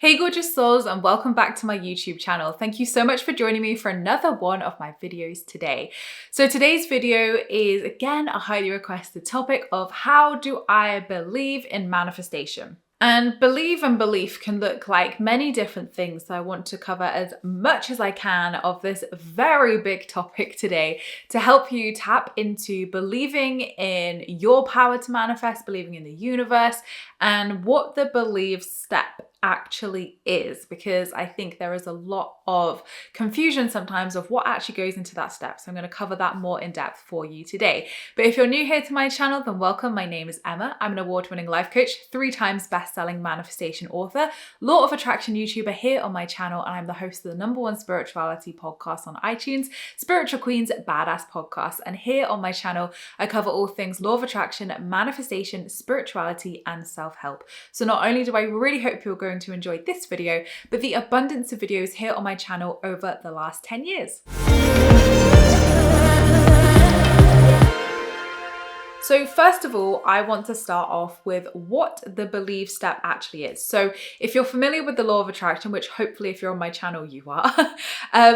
Hey gorgeous souls, and welcome back to my YouTube channel. Thank you so much for joining me for another one of my videos today. So today's video is again a highly requested topic of how do I believe in manifestation? And believe and belief can look like many different things. So I want to cover as much as I can of this very big topic today to help you tap into believing in your power to manifest, believing in the universe, and what the believe step actually is, because I think there is a lot of confusion sometimes of what actually goes into that step. So I'm going to cover that more in depth for you today. But if you're new here to my channel, then welcome. My name is Emma. I'm an award-winning life coach, 3 times best-selling manifestation author, law of attraction YouTuber here on my channel, and I'm the host of the #1 spirituality podcast on iTunes, Spiritual Queen's Badass Podcast. And here on my channel, I cover all things law of attraction, manifestation, spirituality, and self-help. So not only do I really hope you're going to enjoy this video, but the abundance of videos here on my channel over the last 10 years. So first of all, I want to start off with what the believe step actually is. So if you're familiar with the law of attraction, which hopefully if you're on my channel, you are,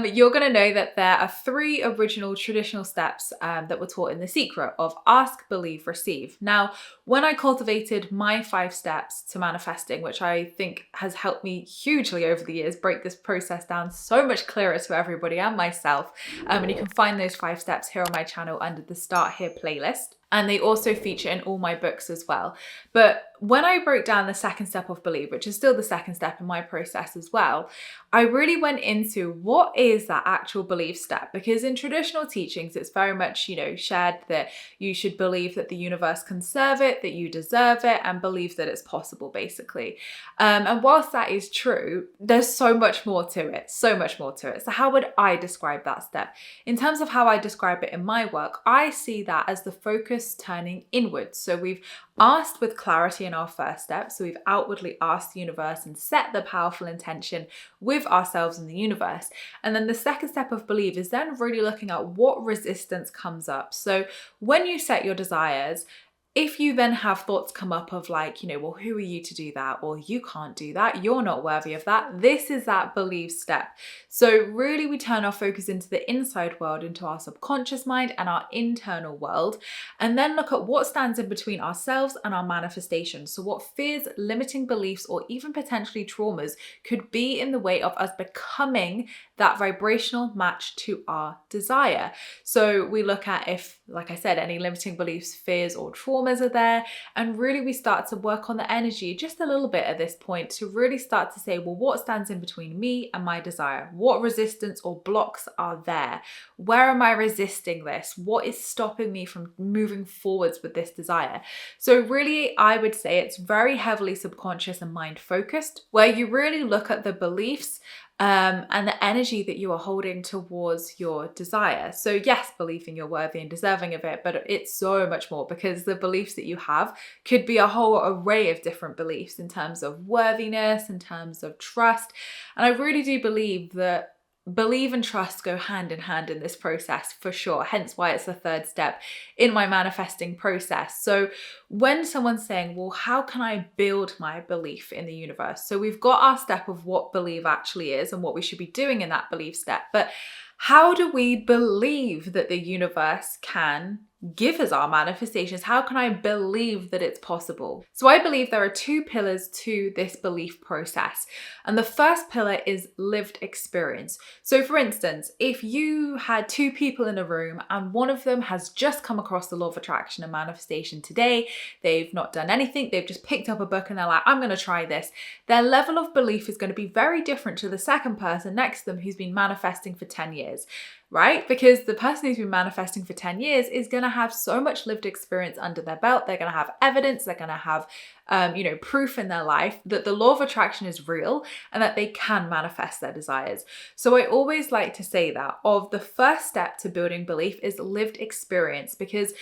you're going to know that there are 3 original traditional steps that were taught in The Secret of ask, believe, receive. Now, when I cultivated my 5 steps to manifesting, which I think has helped me hugely over the years, break this process down so much clearer to everybody and myself. And you can find those 5 steps here on my channel under the Start Here playlist. And they also feature in all my books as well. But when I broke down the second step of believe, which is still the second step in my process as well, I really went into what is that actual belief step? Because in traditional teachings, it's very much, shared that you should believe that the universe can serve it, that you deserve it, and believe that it's possible, basically. And whilst that is true, there's so much more to it, so much more to it. So how would I describe that step? In terms of how I describe it in my work, I see that as the focus turning inwards. So we've asked with clarity in our first step. So we've outwardly asked the universe and set the powerful intention with ourselves and the universe. And then the second step of believe is then really looking at what resistance comes up. So when you set your desires, if you then have thoughts come up of like, well, who are you to do that? Or you can't do that. You're not worthy of that. This is that belief step. So really we turn our focus into the inside world, into our subconscious mind and our internal world, and then look at what stands in between ourselves and our manifestation. So what fears, limiting beliefs, or even potentially traumas could be in the way of us becoming that vibrational match to our desire. So we look at if, like I said, any limiting beliefs, fears, or traumas are there, and really we start to work on the energy just a little bit at this point to really start to say, well, what stands in between me and my desire? What resistance or blocks are there? Where am I resisting this? What is stopping me from moving forwards with this desire? So really, I would say it's very heavily subconscious and mind focused, where you really look at the beliefs and the energy that you are holding towards your desire. So yes, believing you're worthy and deserving of it, but it's so much more, because the beliefs that you have could be a whole array of different beliefs in terms of worthiness, in terms of trust. And I really do believe that believe and trust go hand in hand in this process for sure, hence why it's the 3rd step in my manifesting process. So when someone's saying, well, how can I build my belief in the universe? So we've got our step of what believe actually is and what we should be doing in that belief step, but how do we believe that the universe can give us our manifestations? How can I believe that it's possible? So I believe there are 2 pillars to this belief process. And the first pillar is lived experience. So for instance, if you had 2 people in a room and one of them has just come across the law of attraction and manifestation today, they've not done anything, they've just picked up a book and they're like, I'm going to try this. Their level of belief is going to be very different to the second person next to them who's been manifesting for 10 years. Right? Because the person who's been manifesting for 10 years is going to have so much lived experience under their belt. They're going to have evidence. They're going to have, proof in their life that the law of attraction is real and that they can manifest their desires. So I always like to say that of the first step to building belief is lived experience, because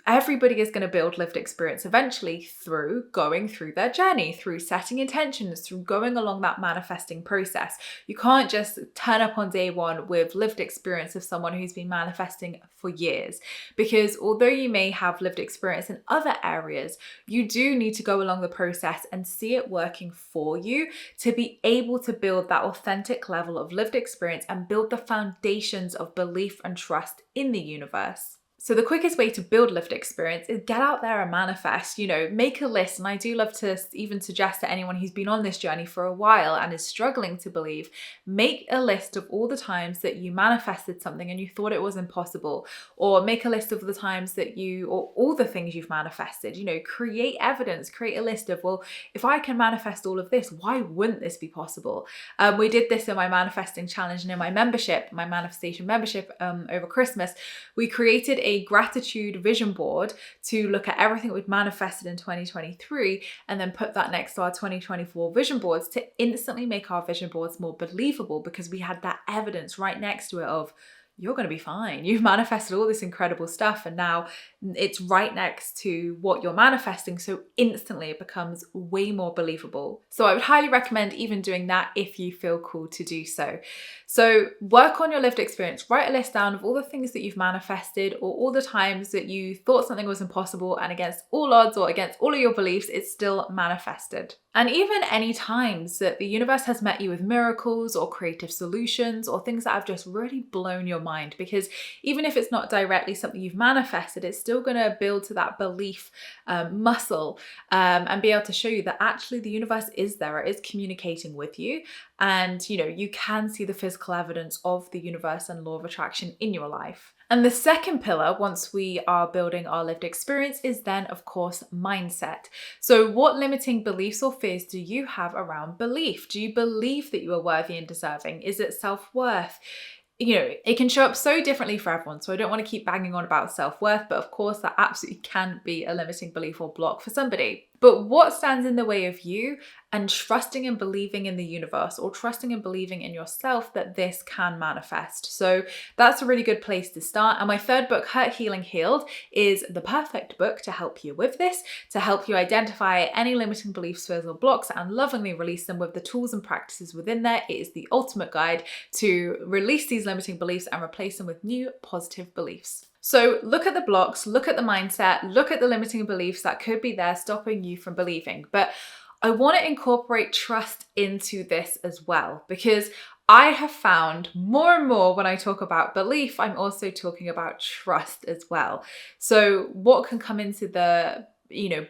everybody is going to build lived experience eventually through going through their journey, through setting intentions, through going along that manifesting process. You can't just turn up on day one with lived experience of someone who's been manifesting for years, because although you may have lived experience in other areas, you do need to go along the process and see it working for you to be able to build that authentic level of lived experience and build the foundations of belief and trust in the universe. So the quickest way to build lived experience is get out there and manifest, make a list. And I do love to even suggest to anyone who's been on this journey for a while and is struggling to believe, make a list of all the times that you manifested something and you thought it was impossible, or make a list of the times that or all the things you've manifested, create evidence, create a list of, well, if I can manifest all of this, why wouldn't this be possible? We did this in my manifesting challenge and in my manifestation membership over Christmas. We created a gratitude vision board to look at everything we'd manifested in 2023 and then put that next to our 2024 vision boards to instantly make our vision boards more believable, because we had that evidence right next to it of, you're going to be fine. You've manifested all this incredible stuff and now it's right next to what you're manifesting. So instantly it becomes way more believable. So I would highly recommend even doing that if you feel called to do so. So work on your lived experience. Write a list down of all the things that you've manifested, or all the times that you thought something was impossible and against all odds or against all of your beliefs, it's still manifested. And even any times that the universe has met you with miracles or creative solutions or things that have just really blown your mind, because even if it's not directly something you've manifested, it's still going to build to that belief muscle and be able to show you that actually the universe is there, it is communicating with you. And you can see the physical evidence of the universe and law of attraction in your life. And the second pillar, once we are building our lived experience, is then, of course, mindset. So what limiting beliefs or fears do you have around belief? Do you believe that you are worthy and deserving? Is it self-worth? It can show up so differently for everyone. So I don't want to keep banging on about self-worth, but of course that absolutely can be a limiting belief or block for somebody. But what stands in the way of you and trusting and believing in the universe, or trusting and believing in yourself that this can manifest? So that's a really good place to start. And my third book, Hurt, Healing, Healed, is the perfect book to help you with this, to help you identify any limiting beliefs, fears, or blocks and lovingly release them with the tools and practices within there. It is the ultimate guide to release these limiting beliefs and replace them with new positive beliefs. So look at the blocks, look at the mindset, look at the limiting beliefs that could be there stopping you from believing. But I want to incorporate trust into this as well, because I have found more and more when I talk about belief, I'm also talking about trust as well. So what can come into the,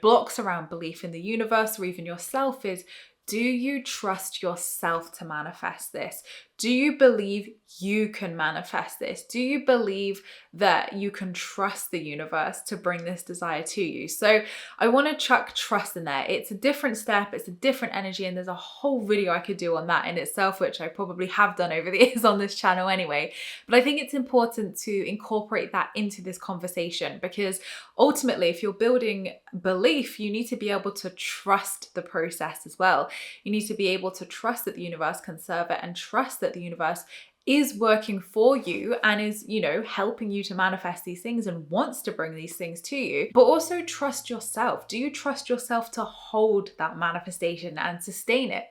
blocks around belief in the universe or even yourself is, do you trust yourself to manifest this? Do you believe you can manifest this? Do you believe that you can trust the universe to bring this desire to you? So I want to chuck trust in there. It's a different step, it's a different energy, and there's a whole video I could do on that in itself, which I probably have done over the years on this channel anyway. But I think it's important to incorporate that into this conversation, because ultimately, if you're building belief, you need to be able to trust the process as well. You need to be able to trust that the universe can serve it, and trust that the universe is working for you and is, helping you to manifest these things and wants to bring these things to you. But also trust yourself. Do you trust yourself to hold that manifestation and sustain it?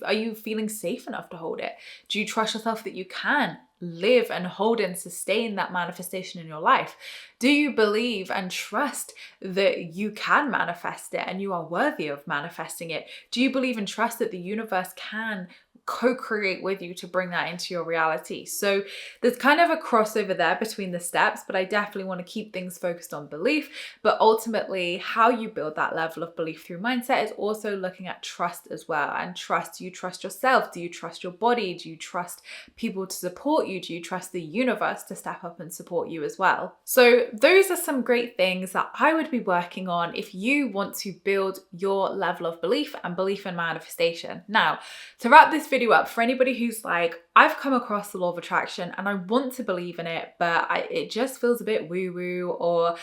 Are you feeling safe enough to hold it? Do you trust yourself that you can live and hold and sustain that manifestation in your life? Do you believe and trust that you can manifest it and you are worthy of manifesting it? Do you believe and trust that the universe can co-create with you to bring that into your reality? So there's kind of a crossover there between the steps, but I definitely want to keep things focused on belief. But ultimately, how you build that level of belief through mindset is also looking at trust as well. And trust, do you trust yourself? Do you trust your body? Do you trust people to support you? Do you trust the universe to step up and support you as well? So those are some great things that I would be working on if you want to build your level of belief and belief in manifestation. Now, to wrap this video up, for anybody who's like, I've come across the law of attraction and I want to believe in it, but it just feels a bit woo-woo, or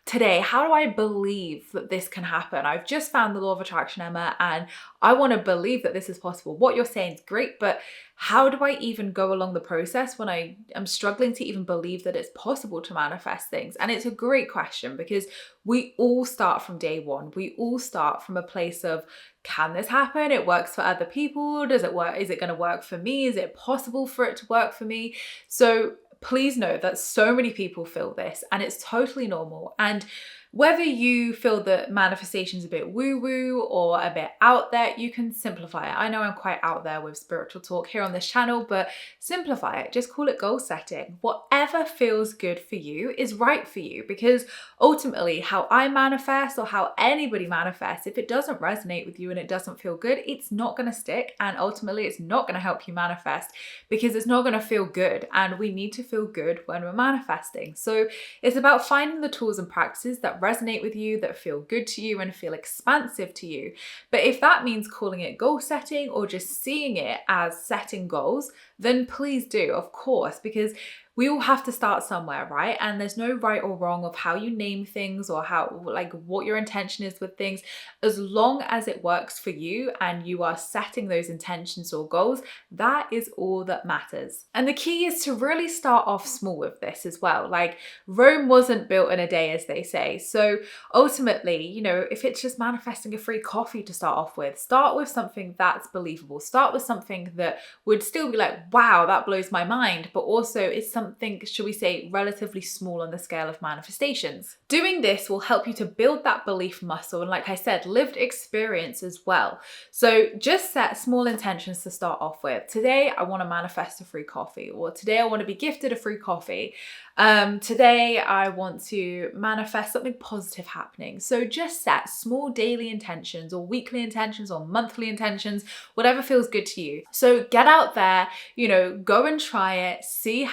today, how do I believe that this can happen? I've just found the law of attraction, Emma, and I want to believe that this is possible. What you're saying is great, but how do I even go along the process when I am struggling to even believe that it's possible to manifest things? And it's a great question, because we all start from day one. We all start from a place of, can this happen? It works for other people. Does it work? Is it going to work for me? Is it possible for it to work for me? So please know that so many people feel this, and it's totally normal. And whether you feel that manifestation is a bit woo-woo or a bit out there, you can simplify it. I know I'm quite out there with spiritual talk here on this channel, but simplify it. Just call it goal setting. Whatever feels good for you is right for you, because ultimately how I manifest or how anybody manifests, if it doesn't resonate with you and it doesn't feel good, it's not going to stick, and ultimately it's not going to help you manifest, because it's not going to feel good, and we need to feel good when we're manifesting. So it's about finding the tools and practices that resonate with you, that feel good to you and feel expansive to you. But if that means calling it goal setting or just seeing it as setting goals, then please do, of course, because we all have to start somewhere, right? And there's no right or wrong of how you name things or how, like, what your intention is with things. As long as it works for you and you are setting those intentions or goals, that is all that matters. And the key is to really start off small with this as well. Like, Rome wasn't built in a day, as they say. So ultimately, you know, if it's just manifesting a free coffee to start off with, start with something that's believable. Start with something that would still be like, wow, that blows my mind, but also it's something, should we say, relatively small on the scale of manifestations. Doing this will help you to build that belief muscle, and like I said, lived experience as well. So just set small intentions to start off with. Today, I want to manifest a free coffee, or today I want to be gifted a free coffee. Today I want to manifest something positive happening. So just set small daily intentions or weekly intentions or monthly intentions, whatever feels good to you. So get out there, you know, go and try it, see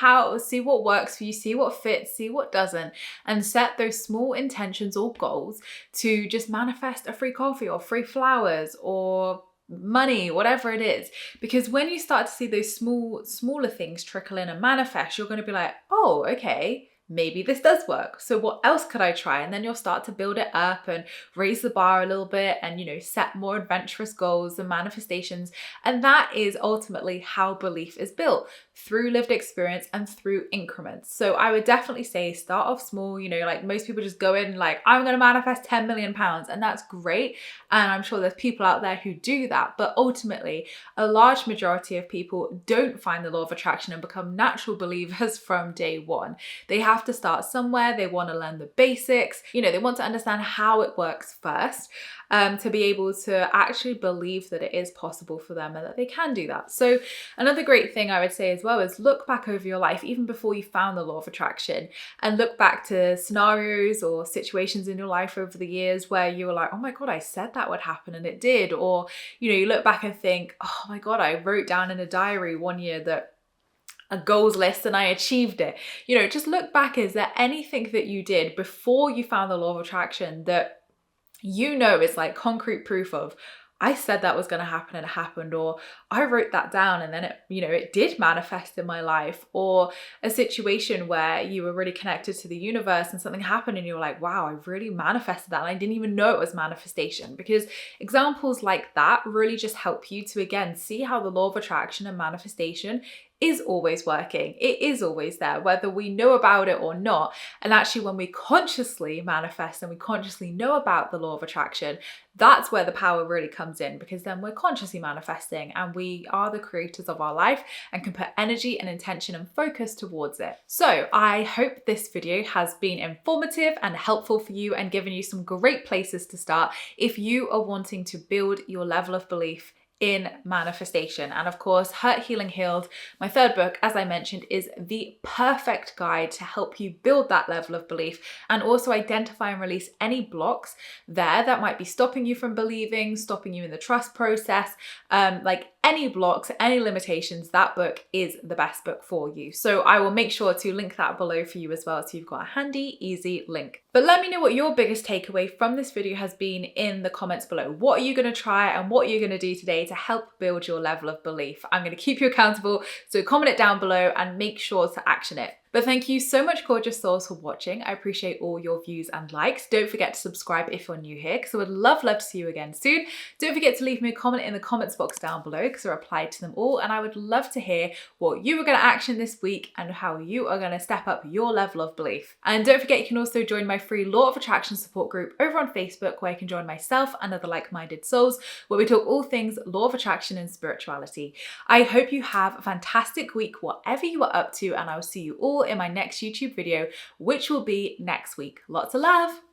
what works for you, see what fits, see what doesn't, and set those small intentions or goals to just manifest a free coffee or free flowers or money, whatever it is. Because when you start to see those smaller things trickle in and manifest, you're going to be like, oh, okay, maybe this does work. So what else could I try? And then you'll start to build it up and raise the bar a little bit and, you know, set more adventurous goals and manifestations. And that is ultimately how belief is built, through lived experience and through increments. So I would definitely say start off small. You know, like most people just go in like, I'm going to manifest 10 million pounds, and that's great. And I'm sure there's people out there who do that. But ultimately, a large majority of people don't find the law of attraction and become natural believers from day one. They have to start somewhere. They want to learn the basics. You know, they want to understand how it works first, to be able to actually believe that it is possible for them and that they can do that. So another great thing I would say as well is look back over your life, even before you found the law of attraction, and look back to scenarios or situations in your life over the years where you were like, oh my God, I said that would happen and it did. Or, you know, you look back and think, oh my God, I wrote down in a diary one year that a goals list and I achieved it. You know, just look back. Is there anything that you did before you found the law of attraction that you know is like concrete proof of, I said that was going to happen and it happened, or I wrote that down and then it, you know, it did manifest in my life? Or a situation where you were really connected to the universe and something happened and you were like, wow, I really manifested that and I didn't even know it was manifestation. Because examples like that really just help you to, again, see how the law of attraction and manifestation is always working. It is always there, whether we know about it or not. And actually, when we consciously manifest and we consciously know about the law of attraction, that's where the power really comes in, because then we're consciously manifesting and we are the creators of our life and can put energy and intention and focus towards it. So I hope this video has been informative and helpful for you and given you some great places to start if you are wanting to build your level of belief in manifestation. And of course, Hurt, Healing, Healed, my third book, as I mentioned, is the perfect guide to help you build that level of belief and also identify and release any blocks there that might be stopping you from believing, stopping you in the trust process, like any blocks, any limitations. That book is the best book for you. So I will make sure to link that below for you as well, so you've got a handy, easy link. But let me know what your biggest takeaway from this video has been in the comments below. What are you going to try and what are you going to do today to help build your level of belief? I'm going to keep you accountable, so comment it down below and make sure to action it. But thank you so much, gorgeous souls, for watching. I appreciate all your views and likes. Don't forget to subscribe if you're new here, because I would love to see you again soon. Don't forget to leave me a comment in the comments box down below, because I replied to them all, and I would love to hear what you are going to action this week and how you are going to step up your level of belief. And don't forget, you can also join my free Law of Attraction support group over on Facebook, where you can join myself and other like-minded souls, where we talk all things Law of Attraction and spirituality. I hope you have a fantastic week, whatever you are up to, and I will see you all in my next YouTube video, which will be next week. Lots of love.